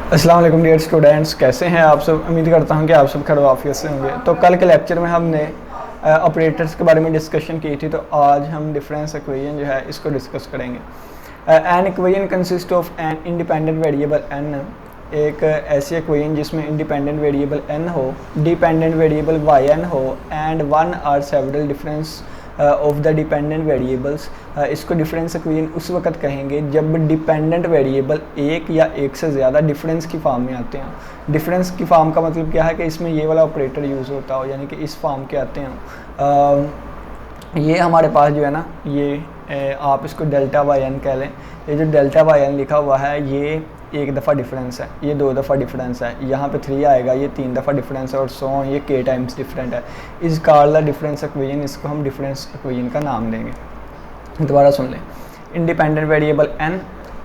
अस्सलाम वालेकुम dear students, कैसे हैं आप सब। उम्मीद करता हूं कि आप सब खैर आफियत से होंगे। तो कल के लेक्चर में हमने ऑपरेटर्स के बारे में डिस्कशन की थी, तो आज हम डिफरेंस इक्वेशन जो है इसको डिस्कस करेंगे। An equation consist of an independent variable n, एक ऐसी इक्वेशन जिसमें इंडिपेंडेंट वेरिएबल एन हो, डिपेंडेंट वेरिएबल वाई एन हो and one or several difference of the dependent variables. इसको डिफरेंस इक्वेशन उस वक्त कहेंगे जब डिपेंडेंट वेरिएबल एक या एक से ज़्यादा डिफरेंस की फॉर्म में आते हैं। डिफरेंस की फॉर्म का मतलब क्या है कि इसमें ये वाला ऑपरेटर यूज़ होता हो, यानी कि इस फॉर्म के आते हैं। ये हमारे पास जो है ना, ये आप इसको डेल्टा वाई एन कह लें। ये जो डेल्टा वाई एन लिखा हुआ है ये एक दफ़ा डिफरेंस है, ये दो दफ़ा डिफरेंस है, यहाँ पे 3 आएगा, ये 3 दफ़ा डिफरेंस है और सो ऑन, ये k टाइम्स डिफरेंट है। इस कॉल्ड डिफरेंस इक्वेशन, इसको हम डिफरेंस इक्वेशन का नाम देंगे। दोबारा सुन लें, independent variable n,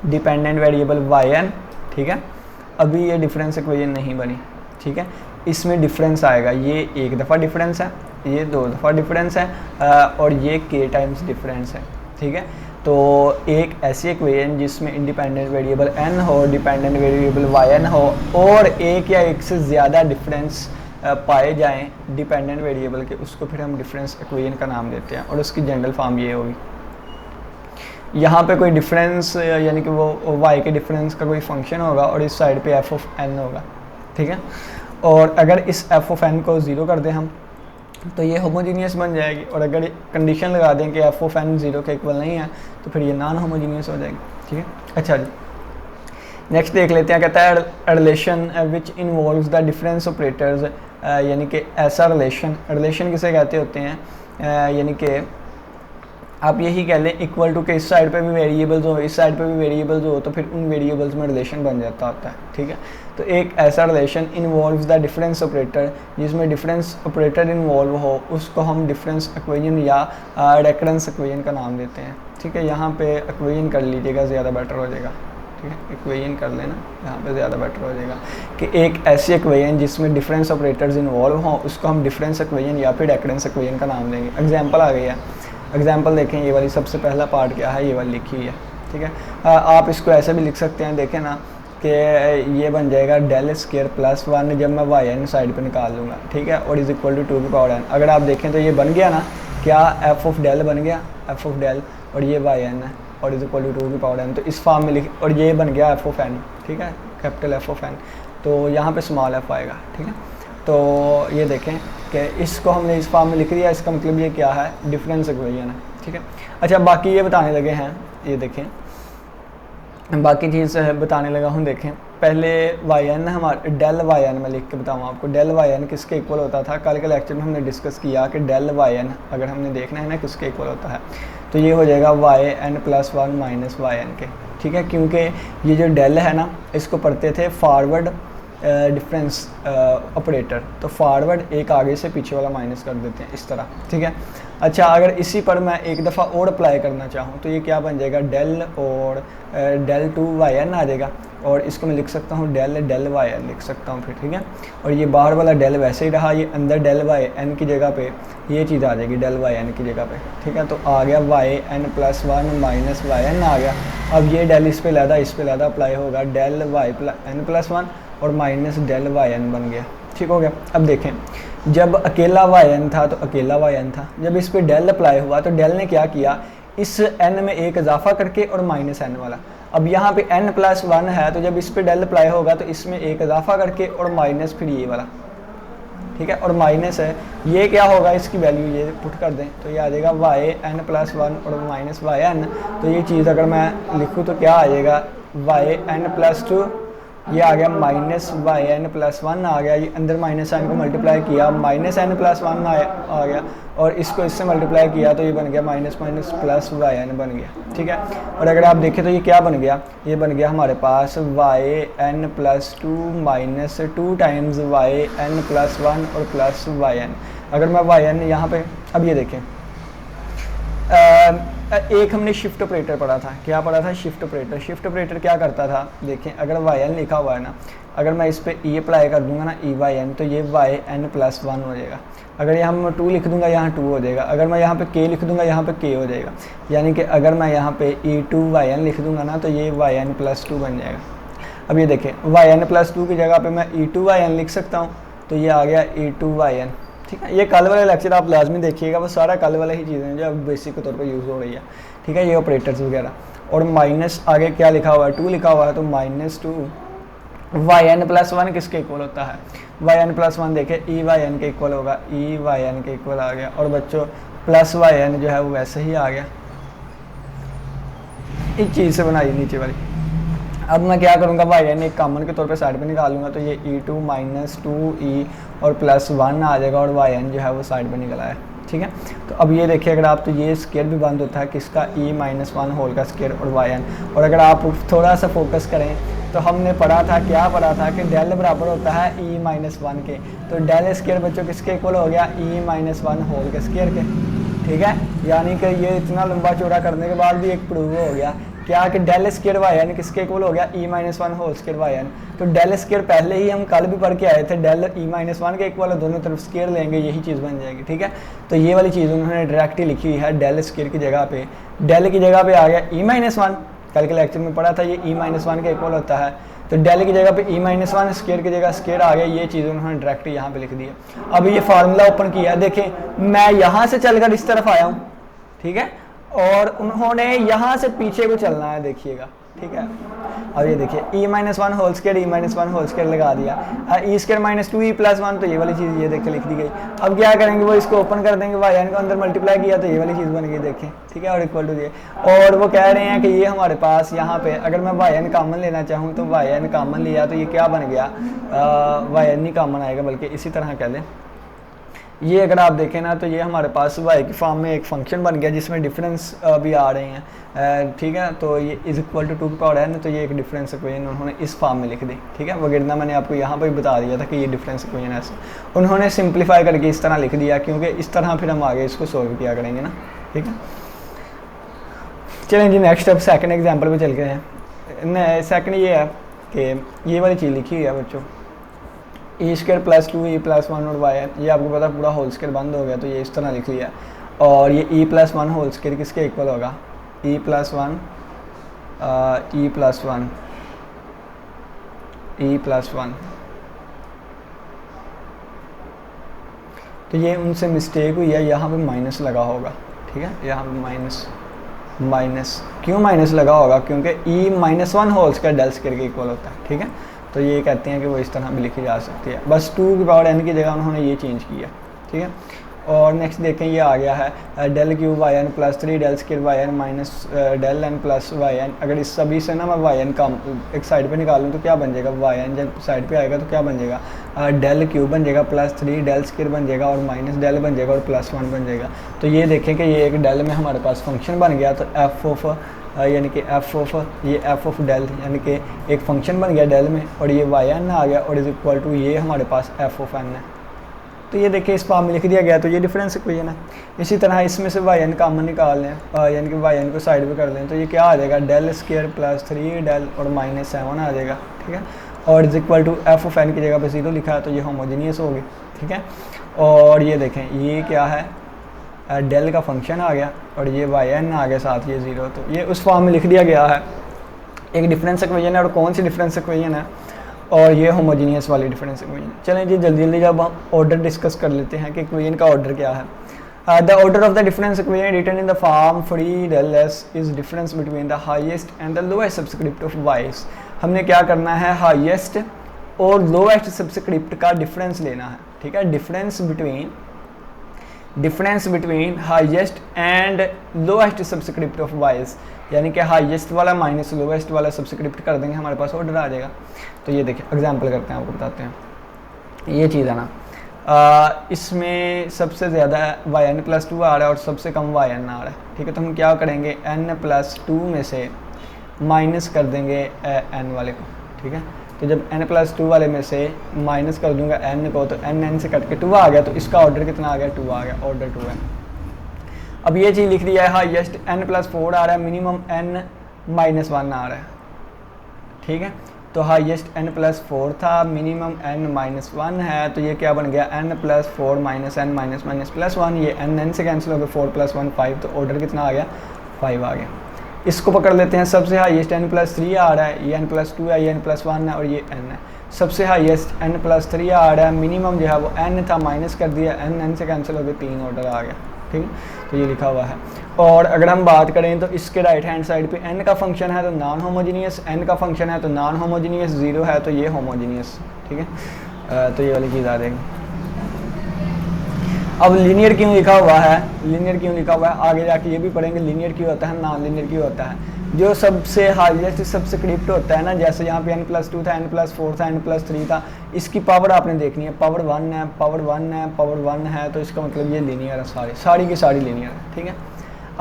dependent variable y n, ठीक है। अभी ये डिफरेंस इक्वेशन नहीं बनी, ठीक है। इसमें डिफरेंस आएगा, ये एक दफ़ा डिफरेंस है, ये दो दफ़ा डिफरेंस है और ये k टाइम्स डिफरेंस है, ठीक है। तो एक ऐसी इक्वेशन जिसमें इंडिपेंडेंट वेरिएबल n हो, डिपेंडेंट वेरिएबल yn हो और एक या एक से ज़्यादा डिफरेंस पाए जाएं डिपेंडेंट वेरिएबल के, उसको फिर हम डिफरेंस इक्वेशन का नाम देते हैं और उसकी जनरल फॉर्म ये होगी। यहाँ पे कोई डिफरेंस यानी कि वो y के डिफरेंस का कोई फंक्शन होगा और इस साइड पे f ऑफ n होगा, ठीक है। और अगर इस f ऑफ n को ज़ीरो कर दें हम तो ये होमोजीनियस बन जाएगी, और अगर कंडीशन लगा दें कि एफ ऑफ एन ज़ीरो के इक्वल नहीं है तो फिर ये नॉन होमोजीनियस हो जाएगी, ठीक है। अच्छा जी, नेक्स्ट देख लेते हैं। कहता है relation which involves the difference operators, यानी कि ऐसा रिलेशन किसे कहते होते हैं, यानी कि आप यही कह लें इक्वल टू के इस साइड पे भी वेरिएबल्स हो, इस साइड पे भी वेरिएबल्स हो, तो फिर उन वेरिएबल्स में रिलेशन बन जाता होता है, ठीक है। तो एक ऐसा relation involves the difference operator, जिसमें डिफरेंस ऑपरेटर इन्वॉल्व हो, उसको हम डिफरेंस इक्वेशन या रेकरेंस इक्वेशन का नाम देते हैं, ठीक है। यहाँ पे इक्वेशन कर लीजिएगा, ज़्यादा बेटर हो जाएगा, ठीक है। इक्वेशन कर लेना, यहाँ पे ज़्यादा बेटर हो जाएगा कि एक ऐसी इक्वेशन जिसमें डिफरेंस ऑपरेटर्स इन्वॉल्व हों, उसको हम डिफरेंस इक्वेशन या फिर रेकरेंस इक्वेशन का नाम देंगे। एग्जाम्पल आ गई है, एग्जाम्पल देखें, ये वाली सबसे पहला पार्ट क्या है, ये वाली लिखी हुई है, ठीक है। आप इसको ऐसे भी लिख सकते हैं, देखें ना कि ये बन जाएगा डेल स्क्वायर प्लस 1 जब मैं वाई एन साइड पे निकाल लूँगा, ठीक है, और इज़ इक्वल टू 2 की पावर n। अगर आप देखें तो ये बन गया ना, क्या एफ ऑफ डेल बन गया, एफ ऑफ डेल, और ये वाई एन है और इज़ इक्वल टू 2 की पावर n। तो इस फॉर्म में लिख, और ये बन गया एफ ऑफ एन, ठीक है, कैपिटल एफ ऑफ एन। तो यहाँ पर स्मॉल एफ आएगा, ठीक है। तो ये देखें कि इसको हमने इस फॉर्म में लिख दिया, इसका मतलब ये क्या है, डिफरेंस इक्वेशन है, ठीक है। अच्छा, बाकी ये बताने लगे हैं, ये देखें बाकी चीज़ बताने लगा हूँ। देखें पहले वाई एन हमारे डेल वाई एन, मैं लिख के बताऊँ आपको, डेल वाई एन किसके इक्वल होता था। कल के लेक्चर में हमने डिस्कस किया कि डेल वाई एन अगर हमने देखना है ना किसके इक्वल होता है, तो ये हो जाएगा y N plus 1 minus Y n के, ठीक है। क्योंकि ये जो डेल है ना, इसको पढ़ते थे फॉरवर्ड डिफरेंस ऑपरेटर, तो फॉरवर्ड एक आगे से पीछे वाला माइनस कर देते हैं इस तरह, ठीक है। अच्छा, अगर इसी पर मैं एक दफ़ा और अप्लाई करना चाहूँ तो ये क्या बन जाएगा, डेल और डेल टू वाई एन आ जाएगा, और इसको मैं लिख सकता हूँ डेल वाई एन लिख सकता हूँ फिर, ठीक है। और ये बाहर वाला डेल वैसे ही रहा, ये अंदर डेल वाई एन की जगह पे ये चीज़ आ जाएगी डेल वाई एन की जगह पे, ठीक है। तो आ गया Y N plus 1 minus Y N आ गया। अब ये डेल इस पे लहदा अप्लाई होगा, डेल वाई एन प्लस 1 और माइनस डेल वाई एन बन गया, ठीक हो गया। अब देखें, जब अकेला वाई एन था तो अकेला वाई एन था, जब इस पे डेल अप्लाई हुआ तो डेल ने क्या किया, इस एन में एक इजाफा करके और माइनस एन वाला। अब यहाँ पे एन प्लस 1 है, तो जब इस पे डेल अप्लाई होगा तो इसमें एक इजाफा करके और माइनस फिर ये वाला, ठीक है। और माइनस है, ये क्या होगा, इसकी वैल्यू ये पुट कर दें तो ये आ जाएगा वाई एन प्लस 1 और माइनस वाई एन। तो ये चीज़ अगर मैं लिखूँ तो क्या आ जाएगा, वाई एन प्लस 2, ये आ गया माइनस वाई एन प्लस 1 आ गया, ये अंदर माइनस एन को मल्टीप्लाई किया, माइनस एन प्लस 1 आ गया, और इसको इससे मल्टीप्लाई किया तो ये बन गया minus minus plus y n बन गया, ठीक है। और अगर आप देखें तो ये क्या बन गया, ये बन गया हमारे पास Y N plus 2 minus 2 times Y N plus 1 और प्लस वाई एन। अगर मैं वाई एन यहाँ पे, अब ये देखें, एक हमने शिफ्ट ऑपरेटर पढ़ा था, क्या पढ़ा था, शिफ्ट ऑपरेटर। शिफ्ट ऑपरेटर क्या करता था, देखें अगर वाई एन लिखा हुआ है ना, अगर मैं इस पे ई अप्लाई कर दूंगा ना, ई वाई एन, तो ये वाई एन प्लस 1 हो जाएगा। अगर यहाँ मैं 2 लिख दूंगा, यहाँ 2 हो जाएगा। अगर मैं यहाँ पे k लिख दूंगा, यहाँ पे k हो जाएगा। यानी कि अगर मैं यहाँ पे ई टू वाई एन लिख दूंगा ना, तो ये वाई एन प्लस 2 बन जाएगा। अब ये देखें yn+2 की जगह पे मैं e2yn लिख सकता हूँ, तो ये आ गया e2yn। ठीक है, ये कल वाले लेक्चर आप लाजमी देखिएगा, वो सारा कल वाला ही चीज़ें हैं जो अब बेसिक के तौर पर यूज़ हो रही है। ठीक है, ये ऑपरेटर्स वगैरह, और माइनस आगे क्या लिखा हुआ है, 2 लिखा हुआ है, तो -2 yn+1 किसके इक्वल होता है, yn+1 देखें yn के इक्वल होगा, yn के इक्वल आ गया। और बच्चों +yn जो है वो वैसे ही आ गया, इस चीज़ से बनाई नीचे वाली। अब मैं क्या करूँगा, yn एक कॉमन के तौर पे साइड पे निकालूंगा, तो ये e2 - 2e और +1 आ जाएगा, और yn जो है वो साइड पे निकला है। ठीक है, तो अब ये देखिए अगर आप, तो ये स्केयर भी बंद होता है किसका, e-1 होल का स्केयर और yn। और अगर आप थोड़ा सा फोकस करें तो हमने पढ़ा था, क्या पढ़ा था कि डेल बराबर होता है e-1 के, तो डेल स्केयर बच्चों किसके इक्वल हो गया, e-1 होल के स्केयर के। ठीक है, यानी कि ये इतना लंबा चौड़ा करने के बाद भी एक प्रूव हो गया क्या कि डेल स्केयर yn किसके इक्वल हो गया, e-1 होल स्केयर yn। तो डेल स्केयर पहले ही हम कल भी पढ़ के आए थे, डेल e-1 के इक्वल है, दोनों तरफ स्केयर लेंगे यही चीज़ बन जाएगी। ठीक है, तो ये वाली चीज़ उन्होंने डायरेक्ट ही लिखी हुई है, डेल स्केयर की जगह पे, डेल की जगह पे आ गया e-1, कल के लेक्चर में पढ़ा था ये e-1 के इक्वल होता है, तो डेल की जगह पे e-1, स्केयर की जगह स्केयर आ गया, ये चीज़ उन्होंने डायरेक्ट यहाँ पे लिख दी है। अब ये फार्मूला ओपन किया, देखें मैं यहाँ से चलकर इस तरफ आया हूँ, ठीक है, और उन्होंने यहाँ से पीछे को चलना है, देखिएगा। ठीक है, अब ये देखिए e-1 whole square, e-1 whole square लगा दिया, e² - 2e+1, तो ये वाली चीज़ ये देखिए लिख दी गई। अब क्या करेंगे, वो इसको ओपन कर देंगे, yn को अंदर मल्टीप्लाई किया तो ये वाली चीज़ बन गई, देखें। ठीक है, और इक्वल टू दिए, और वो कह रहे हैं कि ये हमारे पास यहाँ पे अगर मैं yn कॉमन लेना चाहूँ तो yn कॉमन लिया तो ये क्या बन गया, yn ही कॉमन आएगा, बल्कि इसी तरह कह लें, ये अगर आप देखें ना तो ये हमारे पास y की फॉर्म में एक फंक्शन बन गया जिसमें डिफरेंस भी आ रहे हैं। ठीक है, तो ये = 2 की पावर है ना, तो ये एक डिफरेंस इक्वेशन उन्होंने इस फॉर्म में लिख दी। ठीक है, वगैरह मैंने आपको यहाँ पर बता दिया था कि ये डिफरेंस इक्वेशन ऐसे उन्होंने सिंप्लीफाई करके इस तरह लिख दिया, क्योंकि इस तरह फिर हम आगे इसको सोल्व किया करेंगे ना। ठीक है, चलें जी नेक्स्ट अब सेकंड एग्जांपल पे चल गए हैं। सेकंड ये है कि ये वाली चीज़ लिखी हुई है बच्चों, e² + 2e+1 और yn, ये आपको पता पूरा होल स्केयर बंद हो गया, तो ये इस तरह लिख लिया। और ये e+1 होल स्केयर किसके इक्वल होगा, e+1 तो ये उनसे मिस्टेक हुई है, यहाँ पे माइनस लगा होगा। ठीक है, यहाँ पे माइनस क्यों माइनस लगा होगा, क्योंकि e-1 whole square del square के इक्वल होता है। ठीक है, तो ये कहते हैं कि वो इस तरह भी लिखी जा सकती है, बस 2 की पावर n की जगह उन्होंने ये चेंज किया। ठीक है, और नेक्स्ट देखें ये आ गया है del cube yn + 3 del square yn minus del n + yn। अगर इस सभी से ना मैं yn का एक साइड पे निकालूँ तो क्या बन जाएगा, yn जब साइड पे आएगा तो क्या बन जाएगा, डेल क्यूब बन जाएगा, +3 डेल स्केयर बन जाएगा, और माइनस डेल बन जाएगा, और +1 बन जाएगा। तो ये देखें कि ये एक डेल में हमारे पास फंक्शन बन गया, तो यानी कि f ऑफ डेल यानी कि एक फंक्शन बन गया डेल में, और ये yn आ गया, और इज इक्वल टू ये हमारे पास f ऑफ n है। तो ये देखिए इस फॉर्म में लिख दिया गया, तो ये डिफरेंस इक्वेशन है। इसी तरह इसमें से yn कॉमन निकाल लें, यानी कि yn को साइड पे कर लें, तो ये क्या आ जाएगा, डेल स्केयर + 3 डेल और -7 आ जाएगा। ठीक है, और is equal to f of n की जगह पे 0 लिखा है, तो ये होमोजीनियस होगी। ठीक है, और ये देखें ये क्या है, डेल का फंक्शन आ गया, और ये yn आ गया साथ ये 0, तो ये उस फॉर्म में लिख दिया गया है। एक डिफरेंस इक्वेशन है, और कौन सी डिफरेंस इक्वेशन है, और ये होमोजीनियस वाली डिफरेंस इक्वेशन। चलें जी जल्दी जब हम ऑर्डर डिस्कस कर लेते हैं कि इक्वेशन का ऑर्डर क्या है। The order of the difference equation written in the form free del s is difference between the highest and the lowest subscript of y's। हमने क्या करना है, हाईएस्ट और लोएस्ट सबस्क्रिप्ट का डिफरेंस लेना है। ठीक है, difference between highest and lowest subscript of y's, यानी कि हाईएस्ट वाला माइनस लोएस्ट वाला सबस्क्रिप्ट कर देंगे, हमारे पास ऑर्डर आ जाएगा। तो ये देखिए एग्जांपल करते हैं, आपको बताते हैं। ये चीज़ है ना, इसमें सबसे ज़्यादा yn + 2 आ रहा है और सबसे कम yn आ रहा है। ठीक है, तो हम क्या करेंगे, n + 2 में से माइनस कर देंगे n वाले को। ठीक है, तो जब n + 2 वाले में से माइनस कर दूंगा n को, तो n से कट के 2 आ गया, तो इसका ऑर्डर कितना आ गया, 2 आ गया, ऑर्डर 2 है। अब ये चीज़ लिख दिया है, हाईएस्ट n + 4 आ रहा है, मिनिमम n - 1 आ रहा है। ठीक है, तो हाईएस्ट n + 4 था, मिनिमम n - 1 है, तो ये क्या बन गया, n + 4 - n - +1, ये n से कैंसिल हो गया, 4 + 1 5, तो ऑर्डर कितना आ गया, 5 आ गया। इसको पकड़ लेते हैं, सबसे हाईएस्ट n+3 आ रहा है, ये n+2 है, ये n+1 है और ये n है। सबसे हाईएस्ट n+3 आ रहा है, मिनिमम जो है वो n था, माइनस कर दिया, n से कैंसिल हो गया, 3 ऑर्डर आ गया, ठीक है। तो ये लिखा हुआ है। और अगर हम बात करें तो इसके राइट हैंड साइड पे n का फंक्शन है तो नॉन होमोजीनियस, n का फंक्शन है तो नॉन होमोजीनियस, 0 है तो ये होमोजीनियस, ठीक है। तो ये वाली चीज़ आ जाएगी। अब लीनियर क्यों लिखा हुआ है, लीनियर क्यों लिखा हुआ है आगे जाके ये भी पढ़ेंगे, लीनियर क्यों होता है, नॉन लीनियर क्यों होता है। जो सबसे हाईएस्ट सब्सक्रिप्ट होता है ना, जैसे यहाँ पे n+2 था, n+4 था, n+3 था, इसकी पावर आपने देखनी है, पावर 1 है, पावर 1 है, पावर 1 है, तो इसका मतलब ये लीनियर है, सारी की सारी लीनियर है, ठीक है।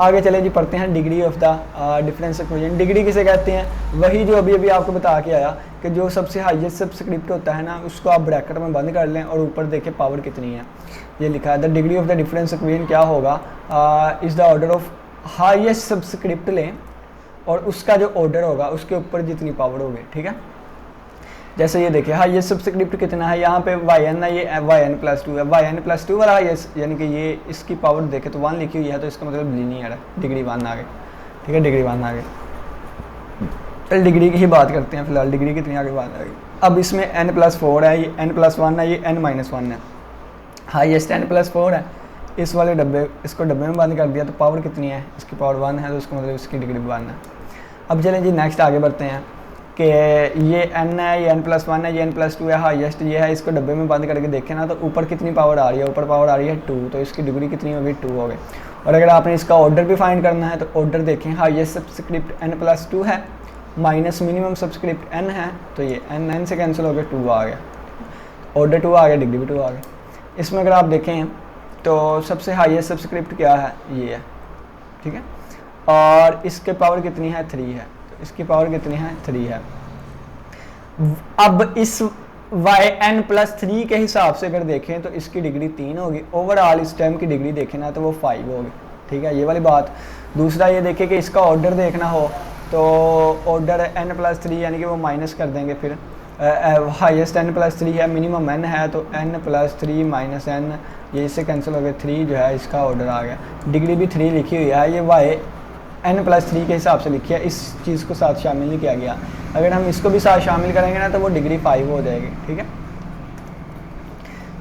आगे चले जी, पढ़ते हैं degree of the difference equation. Degree किसे कहते हैं, वही जो अभी अभी आपको बता के आया कि जो सबसे हाईएस्ट सब्सक्रिप्ट होता है ना, उसको आप ब्रैकेट में बंद कर लें और ऊपर देखें पावर कितनी है, ये लिखा है। The degree of the difference equation क्या होगा, is the order of highest subscript लें और उसका जो ऑर्डर होगा उसके ऊपर जितनी पावर होगी, ठीक है। जैसे ये देखिए हाईएस्ट सब्सक्रिप्ट कितना है, यहाँ पे yn है, ये yn+2 है, yn+2 वाला हाईएस्ट, यानी कि ये इसकी पावर देखे तो 1 लिखी हुई है, तो इसका मतलब लीनियर है, डिग्री 1 आ गई, ठीक है, डिग्री 1 आ गई। चल डिग्री की ही बात करते हैं फिलहाल, डिग्री कितनी आगे बात आ गई। अब इसमें n+4 है, ये n+1 है, ये n-1 है, हाईएस्ट n+4 है, इस वाले डब्बे, इसको डब्बे में बंद कर दिया तो पावर कितनी है, इसकी पावर 1 है, तो इसका मतलब इसकी डिग्री 1 है। अब चलें जी नेक्स्ट आगे बढ़ते हैं कि ये n है, ये n+1 है, ये n+2 है, हाईएस्ट ये है, इसको डब्बे में बंद करके देखें ना तो ऊपर कितनी पावर आ रही है, ऊपर पावर आ रही है 2, तो इसकी डिग्री कितनी होगी, 2 हो गई। और अगर आपने इसका ऑर्डर भी फाइंड करना है तो ऑर्डर देखें, हाईएस्ट सब्सक्रिप्ट n+2 है, माइनस मिनिमम सब्सक्रिप्ट n है, तो ये n से कैंसिल हो गया, 2 आ गया, ऑर्डर 2 आ गया, डिग्री भी 2 आ गई। इसमें अगर आप देखें तो सबसे हाईएस्ट सब्सक्रिप्ट क्या है, ये है, ठीक है, और इसके पावर कितनी है, 3 है, तो इसकी पावर कितनी है, 3 है। अब इस yn+3 के हिसाब से अगर देखें तो इसकी डिग्री 3 होगी, ओवरऑल इस टर्म की डिग्री देखें ना तो वो 5 होगी, ठीक है, ये वाली बात। दूसरा ये देखें कि इसका ऑर्डर देखना हो तो ऑर्डर n+3 यानी कि वो माइनस कर देंगे, फिर हाईएस्ट n+3 है, मिनिमम n है, तो n+3 माइनस n, ये इससे कैंसिल हो गया, 3 जो है इसका ऑर्डर आ गया, डिग्री भी 3 लिखी हुई है, ये yn+3 के हिसाब से लिखी है, इस चीज़ को साथ शामिल नहीं किया गया। अगर हम इसको भी साथ शामिल करेंगे ना तो वो डिग्री 5 हो जाएगी, ठीक है।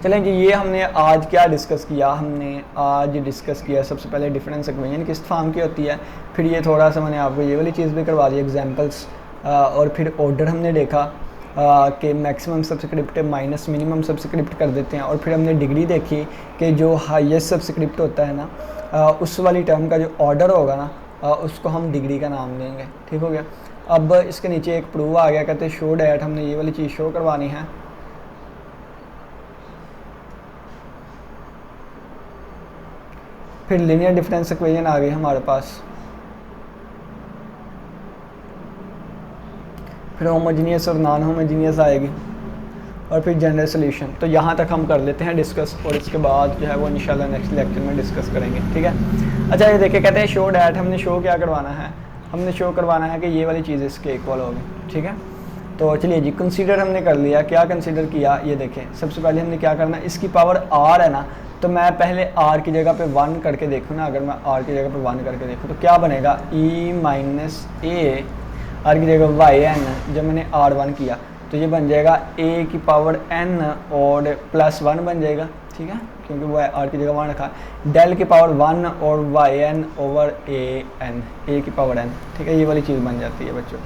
चलें जी, ये हमने आज क्या डिस्कस किया, हमने आज डिस्कस किया सबसे पहले डिफरेंस इक्वेशन किस फॉर्म की होती है, फिर ये थोड़ा सा मैंने आपको ये वाली चीज़ भी करवा दी एग्जांपल्स, और फिर ऑर्डर हमने देखा कि maximum subscript minus minimum subscript कर देते हैं, और फिर हमने डिग्री देखी कि जो हाईएस्ट सब्सक्रिप्ट होता है ना, उस वाली टर्म का जो ऑर्डर होगा ना, उसको हम डिग्री का नाम देंगे, ठीक हो गया। अब इसके नीचे एक प्रूव आ गया, कहते हैं शो डैट, हमने ये वाली चीज़ शो करवानी है। फिर लीनियर डिफरेंस इक्वेशन आ गई हमारे पास, फिर होमोजीनियस और नॉन होमोजीनियस आएगी, और फिर जनरल सोल्यूशन। तो यहाँ तक हम कर लेते हैं डिस्कस, और इसके बाद जो है वो इंशाल्लाह नेक्स्ट लेक्चर में डिस्कस करेंगे, ठीक है। अच्छा, ये देखिए कहते हैं शो डैट, हमने शो क्या करवाना है, हमने शो करवाना है कि ये वाली चीज़ इसके इक्वल होगी, ठीक है। तो चलिए जी, कंसीडर हमने कर लिया, क्या कंसीडर किया, ये देखें सबसे पहले हमने क्या करना है, इसकी पावर r है ना, तो मैं पहले r की जगह पे 1 करके देखूँ ना, अगर मैं r की जगह पे 1 करके देखूँ तो क्या बनेगा, e-a, r की जगह yn, जब मैंने r1 किया तो ये बन जाएगा a की पावर n और +1 बन जाएगा, ठीक है, क्योंकि वो r की जगह 1 रखा, डेल की पावर 1 और yn ओवर a की पावर n, ठीक है, ये वाली चीज़ बन जाती है बच्चों,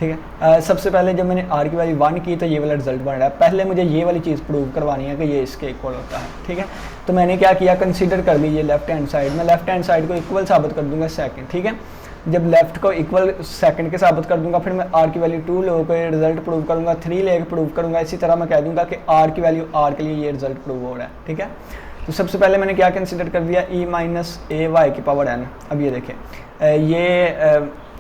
ठीक है। सबसे पहले जब मैंने r की वैल्यू 1 की तो ये वाला रिजल्ट बन रहा है, पहले मुझे ये वाली चीज़ प्रूव करवानी है कि ये इसके इक्वल होता है, ठीक है। तो मैंने क्या किया, कंसीडर कर लीजिए लेफ्ट हैंड साइड, मैं लेफ्ट हैंड साइड को इक्वल साबित कर दूंगा सेकंड, ठीक है। जब लेफ्ट को इक्वल सेकंड के साबित कर दूंगा, फिर मैं r की वैल्यू 2 लेकर रिजल्ट प्रूव करूंगा, 3 लेकर प्रूव करूंगा, इसी तरह मैं कह दूंगा कि r की वैल्यू r के लिए ये रिजल्ट प्रूव हो रहा है, ठीक है। तो सबसे पहले मैंने क्या कंसीडर कर दिया, e-a की पावर n। अब ये देखें, ये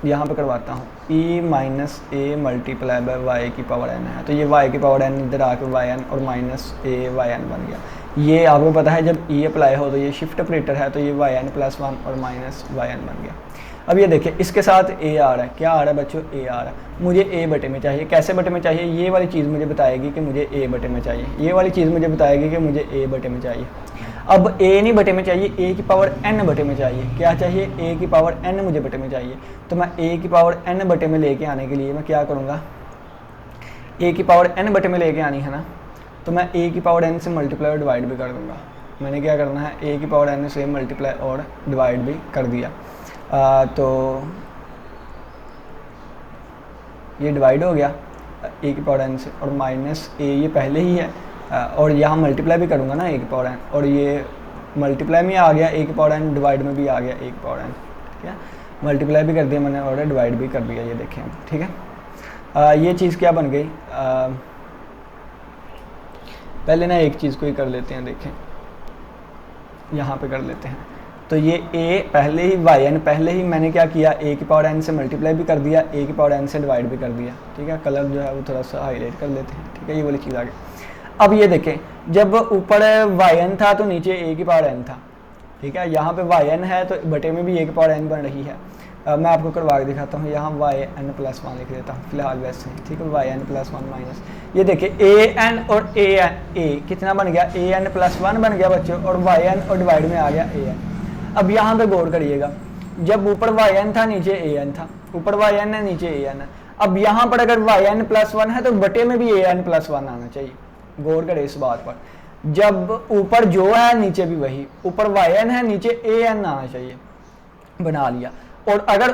यहाँ पे करवाता हूँ, e-a मल्टीप्लाई बाय y की पावर n है, तो ये y की पावर n इधर आके yn और माइनस a(yn) बन गया। ये आपको पता है जब e अप्लाई हो तो ये शिफ्ट ऑपरेटर है, तो ये yn+1 और माइनस yn बन गया। अब ये देखिए इसके साथ a आ रहा है, क्या आ रहा है बच्चों, a आ रहा है, मुझे a बटे में चाहिए, कैसे बटे में चाहिए, ये वाली चीज़ मुझे बताएगी कि मुझे a बटे में चाहिए, ये वाली चीज़ मुझे बताएगी कि मुझे a बटे में चाहिए। अब a नहीं बटे में चाहिए, a की पावर n बटे में चाहिए। क्या चाहिए? a की पावर n मुझे बटे में चाहिए। तो मैं a की पावर n बटे में लेके आने के लिए मैं क्या करूँगा, a की पावर n बटे में लेके आनी है ना, तो मैं a की पावर n से मल्टीप्लाई और डिवाइड भी कर दूँगा। मैंने क्या करना है, a की पावर n से मल्टीप्लाई और डिवाइड भी कर दिया। तो ये डिवाइड हो गया a की पावर n से, और माइनस a ये पहले ही है, और यहाँ मल्टीप्लाई भी करूँगा ना a की पावर n, और ये मल्टीप्लाई में आ गया a की पावर n, डिवाइड में भी आ गया a की पावर n। ठीक है, मल्टीप्लाई भी कर दिया मैंने और डिवाइड भी कर दिया, ये देखें। ठीक है, ये चीज़ क्या बन गई, पहले ना एक चीज़ को ही कर लेते हैं, देखें यहाँ पे कर लेते हैं। तो ये a पहले ही yn पहले ही मैंने क्या किया, a की पावर n से मल्टीप्लाई भी कर दिया, a की पावर n से डिवाइड भी कर दिया। ठीक है, कलर जो है वो थोड़ा सा हाईलाइट कर लेते हैं। ठीक है, ये वाली चीज़ आ गई। अब ये देखें, जब ऊपर yn था तो नीचे a की पावर n था। ठीक है, यहाँ पे yn है तो बटे में भी a की पावर n बन रही है। मैं आपको करवा के दिखाता हूँ, यहाँ yn+1 लिख देता हूँ फिलहाल वैसे। ठीक है, yn+1 माइनस, ये देखिए an और a कितना बन गया, an+1 बन गया बच्चों, और yn और डिवाइड में आ गया an। अब यहाँ पे गौर करिएगा, जब ऊपर yn था नीचे an था, ऊपर yn है नीचे an है। अब यहाँ पर अगर yn+1 है तो बटे में भी an+1 आना चाहिए। गौर करें इस बात पर, जब ऊपर जो है नीचे भी वही, ऊपर yn है नीचे an आना चाहिए, बना लिया। और अगर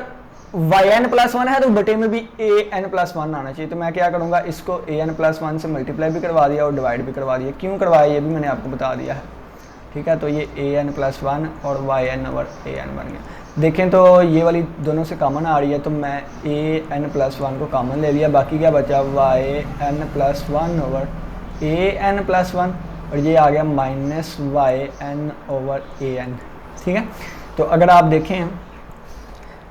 yn+1 है तो बटे में भी an+1 आना चाहिए। तो मैं क्या करूँगा, इसको an+1 से मल्टीप्लाई भी करवा दिया और डिवाइड भी करवा दिया। क्यों करवाया ये भी मैंने आपको बता दिया है। ठीक है, तो ये an+1 और yn/an बन गया। देखें तो ये वाली दोनों से कॉमन आ रही है, तो मैं an+1 को कॉमन ले लिया, बाकी क्या बचा, yn+1 और an+1, और ये आ गया -yn/an। ठीक है, तो अगर आप देखें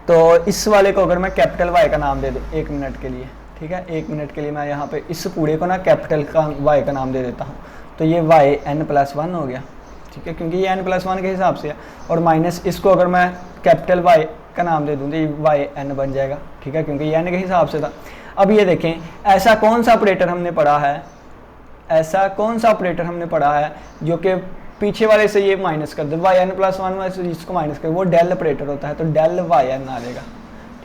तो इस वाले को अगर मैं कैपिटल Y का नाम दे दूँ 1 मिनट के लिए, ठीक है, 1 मिनट के लिए मैं यहाँ पे इस पूरे को ना कैपिटल का Y का नाम दे देता हूँ, तो ये yn+1 हो गया। ठीक है, क्योंकि ये n+1 के हिसाब से है, और माइनस इसको अगर मैं कैपिटल Y का नाम दे दूँ तो ये yn बन जाएगा। ठीक है, क्योंकि ये n के हिसाब से था। अब ये देखें, ऐसा कौन सा ऑपरेटर हमने पढ़ा है, ऐसा कौन सा ऑपरेटर हमने पढ़ा है जो कि पीछे वाले से ये माइनस कर दे, yn+1 में से इसको माइनस कर, वो डेल ऑपरेटर होता है, तो डेल yn आ जाएगा।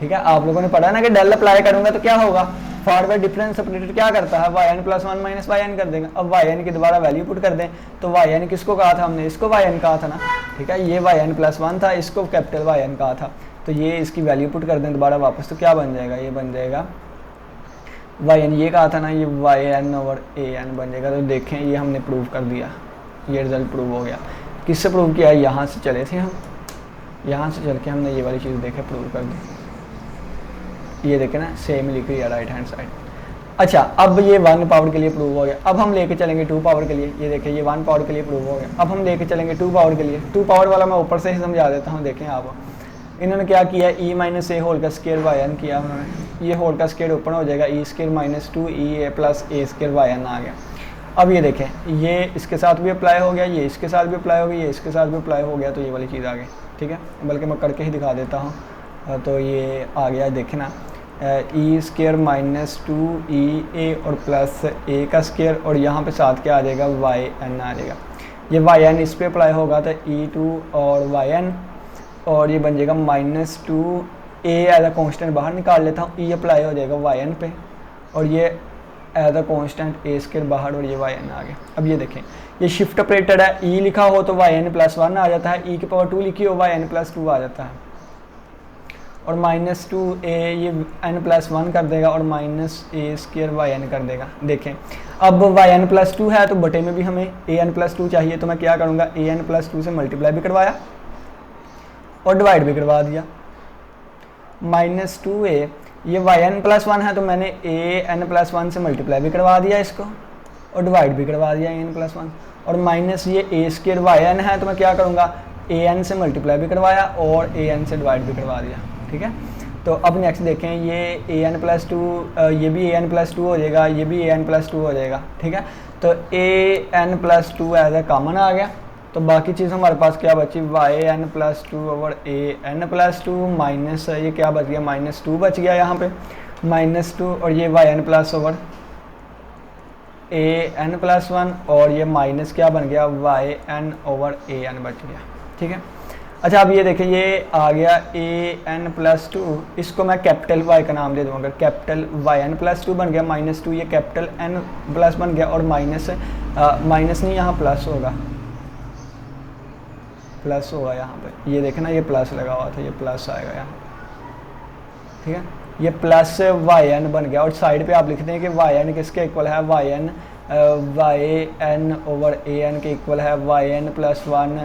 ठीक है, आप लोगों ने पढ़ा ना कि डेल अप्लाई करूंगा तो क्या होगा, फॉरवर्ड डिफरेंस ऑपरेटर क्या करता है, yn+1 माइनस yn कर देगा। अब yn की दोबारा वैल्यू पुट कर दें, तो yn किसको कहा था हमने, इसको yn कहा था ना। ठीक है, ये yn+1 था, इसको कैपिटल yn कहा था, तो ये इसकी वैल्यू पुट कर दें दोबारा वापस, तो क्या बन जाएगा, ये बन जाएगा yn, ये कहा था ना, ये yn/an बन जाएगा। तो देखें ये हमने प्रूव कर दिया, ये रिजल्ट प्रूव हो गया। किससे प्रूव किया, यहाँ से चले थे हम, यहाँ से चल के हमने ये वाली चीज़ देखे प्रूव कर दी। ये देखें ना, सेम लिख रही है राइट हैंड साइड। अच्छा, अब ये 1 पावर के लिए प्रूव हो गया। अब हम लेके चलेंगे 2 पावर के लिए। ये देखें, ये 1 पावर के लिए प्रूव हो गया। अब हम लेके चलेंगे 2 पावर के लिए। 2 पावर वाला मैं ऊपर से ही समझा देता हूँ। देखें आप, इन्होंने क्या किया, e - a होल का स्क्वायर yn किया उन्होंने, ये होल का स्क्वायर ओपन हो जाएगा, e² - 2e + a² yn आ गया। अब ये देखें, ये इसके साथ भी अप्लाई हो गया, ये इसके साथ भी अप्लाई हो गया, ये इसके साथ भी अप्लाई हो गया, तो ये वाली चीज़ आ गई। ठीक है, बल्कि मैं करके ही दिखा देता हूँ। तो ये आ गया, देखें ना, e² - 2e a और प्लस a का स्क्वायर, और यहाँ पे साथ क्या आ जाएगा, yn आ जाएगा। ये yn इस पर अप्लाई होगा तो e2 और yn, और ये बन जाएगा -2a एज अ कॉन्स्टेंट बाहर निकाल लेता हूँ, e अप्लाई हो जाएगा yn पे, और ये एज अ कॉन्स्टेंट a² बाहर, और ये yn आ गया। अब ये देखें, ये शिफ्ट ऑपरेटर है, e लिखा हो तो yn+1 आ जाता है, e की पावर 2 लिखी हो yn+2 आ जाता है, और -2a ये n+1 कर देगा, और -a² yn कर देगा। देखें, अब yn+2 है तो बटे में भी हमें an+2 चाहिए, तो मैं क्या करूँगा, an+2 से मल्टीप्लाई भी करवाया और डिवाइड भी करवा दिया। -2a ये yn+1 है तो मैंने an+1 से मल्टीप्लाई भी करवा दिया इसको, और डिवाइड भी करवा दिया an+1, और माइनस ये a² yn है तो मैं क्या करूँगा, an से मल्टीप्लाई भी करवाया और an से डिवाइड भी करवा दिया। ठीक है, तो अब नेक्स्ट देखें, ये an+2 ये भी an+2 हो जाएगा, ये भी an+2 हो जाएगा। ठीक है, तो an+2 एज ए कॉमन आ गया, तो बाकी चीज़ हमारे पास क्या बची, yn+2 ओवर an+2 माइनस ये क्या बच गया, -2 बच गया यहाँ पे, -2, और ये yn+ over A N plus one और ये माइनस क्या बन गया Y N over A N बच गया, ठीक है। अच्छा अब ये देखिए ये आ गया ए एन प्लस टू, इसको मैं कैपिटल वाई का नाम दे दूँ, अगर capital y N plus two बन गया माइनस टू, ये कैपिटल एन प्लस बन गया और माइनस माइनस नहीं यहाँ प्लस होगा, प्लस होगा यहाँ पे, ये देखे ना ये प्लस लगा हुआ था, ये प्लस आएगा यहाँ, ठीक है। ये प्लस वाई एन बन गया और साइड पे आप लिखते हैं कि वाई एन किसके इक्वल है, Y N over A N के इक्वल है, Y N plus one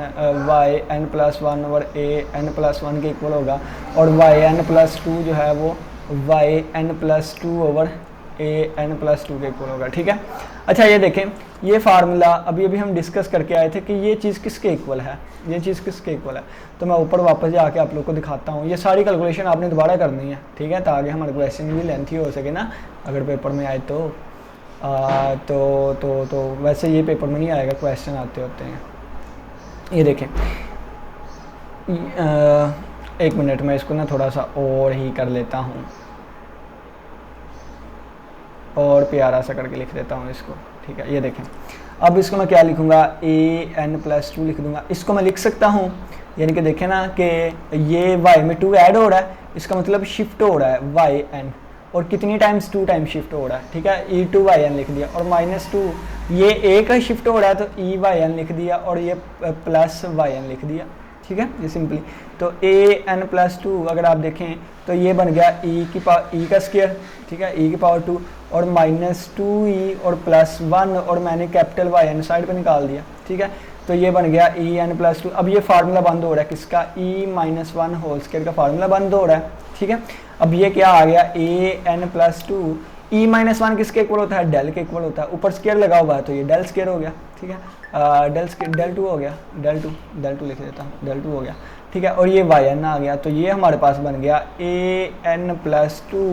Y N plus one over A N plus one के इक्वल होगा, और वाई एन प्लस टू जो है वो Y N plus two over A N plus two के equal होगा, ठीक है। अच्छा ये देखें ये फार्मूला अभी अभी हम डिस्कस करके आए थे कि ये चीज़ किसके इक्वल है, ये चीज़ किसके इक्वल है, तो मैं ऊपर वापस जाके आप लोग को दिखाता हूँ। ये सारी कैलकुलेशन आपने दोबारा करनी है, ठीक है, ताकि हमारे क्वेश्चन भी लेंथी हो सके ना अगर पेपर में आए तो वैसे ये पेपर में नहीं आएगा, क्वेश्चन आते होते हैं। ये देखें एक मिनट में इसको ना थोड़ा सा और ही कर लेता हूँ और प्यारा सा करके लिख देता हूँ इसको, ठीक है। ये देखें अब इसको मैं क्या लिखूँगा, ए एन प्लस टू लिख दूँगा, इसको मैं लिख सकता हूँ, यानी कि देखें ना कि ये वाई में टू ऐड हो रहा है, इसका मतलब शिफ्ट हो रहा है वाई एन, और कितनी टाइम्स टू टाइम शिफ्ट हो रहा है, ठीक है, ई टू वाई एन लिख दिया, और माइनस टू ये ए का शिफ्ट हो रहा है तो ई वाई एन लिख दिया, और ये प्लस वाई एन लिख दिया, ठीक है, ये सिंपली। तो ए एन प्लस टू अगर आप देखें तो ये बन गया ई की पावर ई का स्क्वायर, ठीक है, ई की पावर टू और माइनस टू ई और प्लस वन, और मैंने कैपिटल वाई एन साइड पे निकाल दिया, ठीक है। तो ये बन गया ई एन प्लस टू। अब ये फार्मूला बंद हो रहा है किसका, E minus one whole square का फार्मूला बंद हो रहा है, ठीक है। अब ये क्या आ गया, A N plus to, E minus one किसके इक्वल होता है, डेल के इक्वल होता है, ऊपर स्क्वायर लगा हुआ है तो ये डेल स्क्वायर हो गया, ठीक है, डेल टू हो गया, डेल टू लिख देता हूँ, डेल टू हो गया, ठीक है। और ये वाई एन आ गया, तो ये हमारे पास बन गया A N plus two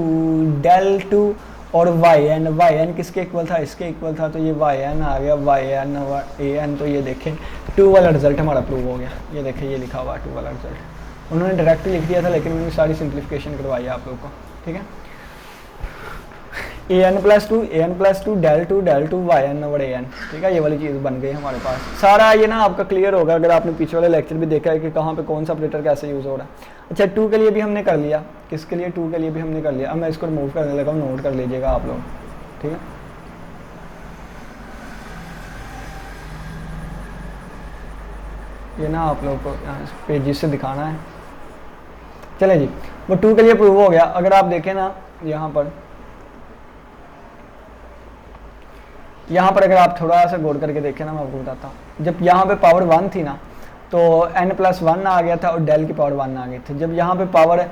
del two, और वाई एन किसके इक्वल था, इसके इक्वल था, तो ये वाई एन आ गया, वाई एन ए एन। तो ये देखें टू वाला रिजल्ट हमारा प्रूव हो गया, ये देखें ये लिखा हुआ है टू वाला रिजल्ट, उन्होंने डायरेक्ट लिख दिया था लेकिन मैंने सारी सिंप्लीफिकेशन करवाई है आप लोग को, ठीक है। A N plus two del two Y N over A N, ठीक है, ये वाली चीज़ बन गई हमारे पास। सारा ये ना आपका क्लियर होगा अगर आपने पीछे वाले लेक्चर भी देखा है कि कहाँ पे कौन सा ऑपरेटर कैसे यूज़ हो रहा है। अच्छा टू के लिए भी हमने कर लिया, किसके लिए, टू के लिए भी हमने कर लिया। अब मैं इसको रिमूव करने लगा हूँ, नोट कर लीजिएगा आप लोग, ठीक है। ये ना आप लोग को पेजेस से दिखाना है। चले जी, वो टू के लिए प्रूव हो गया। अगर आप देखें ना यहाँ पर अगर आप थोड़ा सा गौर करके देखें ना, मैं आपको बताता हूँ, जब यहाँ पे पावर वन थी ना तो n प्लस वन आ गया था और डेल की पावर वन आ गई थी। जब यहाँ पे पावर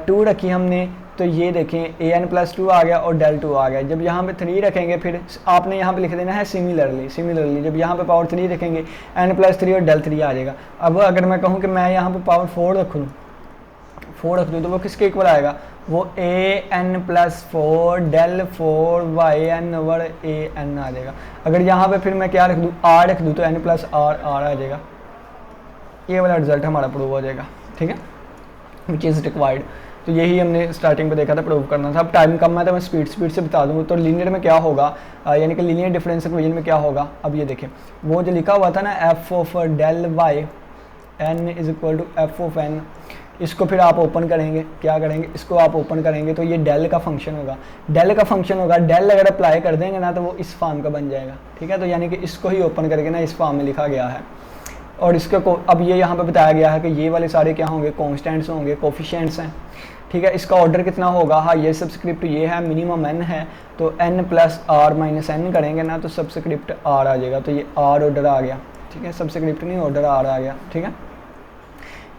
टू रखी हमने तो ये देखें ए एन प्लस टू आ गया और डेल टू आ गया। जब यहाँ पे थ्री रखेंगे फिर आपने यहाँ पे लिख देना है सिमिलरली जब यहाँ पे पावर थ्री रखेंगे n प्लस थ्री और डेल थ्री आ जाएगा। अब अगर मैं कहूँ कि मैं यहाँ पे पावर फोर रख दूँ तो वो किसके इक्वल आएगा, वो A N plus four del four Y N over A N आ जाएगा। अगर यहाँ पे फिर मैं क्या रख दूँ, आर रख दूँ तो एन प्लस आर आ जाएगा। ये वाला रिजल्ट हमारा प्रूव हो जाएगा, ठीक है, विच इज़ रिक्वायर्ड। तो यही हमने स्टार्टिंग पे देखा था, प्रूव करना था। अब टाइम कम है तो मैं स्पीड से बता दूँ। तो लीनियर में क्या होगा, यानी कि लीनियर डिफरेंस इक्वेशन में क्या होगा। अब ये देखें वो जो लिखा हुआ था ना f of del Y n is equal to f of n, इसको फिर आप ओपन करेंगे, क्या करेंगे, इसको आप ओपन करेंगे तो ये डेल का फंक्शन होगा। डेल अगर अप्लाई कर देंगे ना तो वो इस फॉर्म का बन जाएगा, ठीक है। तो यानी कि इसको ही ओपन करके ना इस फॉर्म में लिखा गया है। और इसके को अब ये यहाँ पे बताया गया है कि ये वाले सारे क्या होंगे, कॉन्स्टेंट्स होंगे, कोफिशिएंट्स हैं, ठीक है। इसका ऑर्डर कितना होगा, हाँ ये सबस्क्रिप्ट ये है, मिनिमम n है तो n plus r minus n करेंगे ना तो सबस्क्रिप्ट r आ जाएगा। तो ये r ऑर्डर आ गया, ठीक है, सबस्क्रिप्ट नहीं ऑर्डर r आ गया, ठीक है।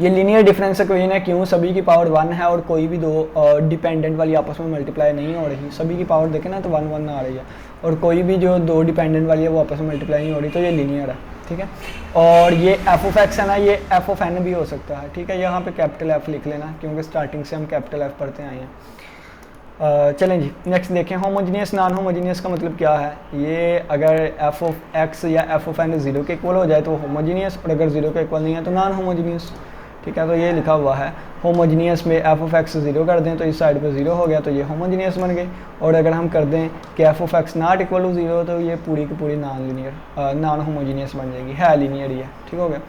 ये लीनियर डिफरेंस इक्वेशन है, क्यों, सभी की पावर वन है और कोई भी दो डिपेंडेंट वाली आपस में मल्टीप्लाई नहीं हो रही। सभी की पावर देखें ना तो वन वन आ रही है, और कोई भी जो दो डिपेंडेंट वाली है वो आपस में मल्टीप्लाई नहीं हो रही, तो ये लीनियर है, ठीक है। और ये एफ ऑफ एक्स है ना, ये एफ ऑफ एन भी हो सकता है, ठीक है। यहाँ पे कैपिटल एफ लिख लेना क्योंकि स्टार्टिंग से हम कैपिटल एफ पढ़ते आए हैं। चलें जी नेक्स्ट देखें, होमोजीनियस नॉन होमोजीनियस का मतलब क्या है। ये अगर एफ ऑफ एक्स या एफ ऑफ एन जीरो के इक्वल हो जाए तो होमोजीनियस, और अगर जीरो के इक्वल नहीं है तो नॉन होमोजीनियस, ठीक है। तो ये लिखा हुआ है होमोजीनियस में एफ ऑफ एक्स 0 कर दें तो इस साइड पे 0 हो गया, तो ये होमोजीनियस बन गई। और अगर हम कर दें कि f of x not equal to 0 तो ये पूरी की पूरी नॉन होमोजीनियस बन जाएगी, है लीनियर ही है, ठीक हो गया।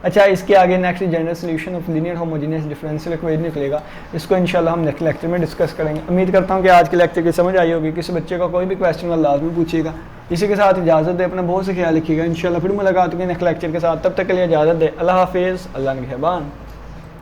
अच्छा, इसके आगे next general solution of linear homogeneous differential equation निकलेगा, इसको इंशाल्लाह हम नेक्स्ट लेक्चर में डिस्कस करेंगे। उम्मीद करता हूँ कि आज के लेक्चर की समझ आई होगी। किसी बच्चे का कोई भी क्वेश्चन हो लाजमी पूछिएगा। इसी के साथ इजाज़त दे, अपना बहुत से ख्याल रखिएगा। इंशाल्लाह फिर मुलाकात होगी नेक्स्ट लेक्चर के साथ, तब तक के लिए इजाज़त दे। अल्लाह हाफिज़, अल्लाह निगहबान।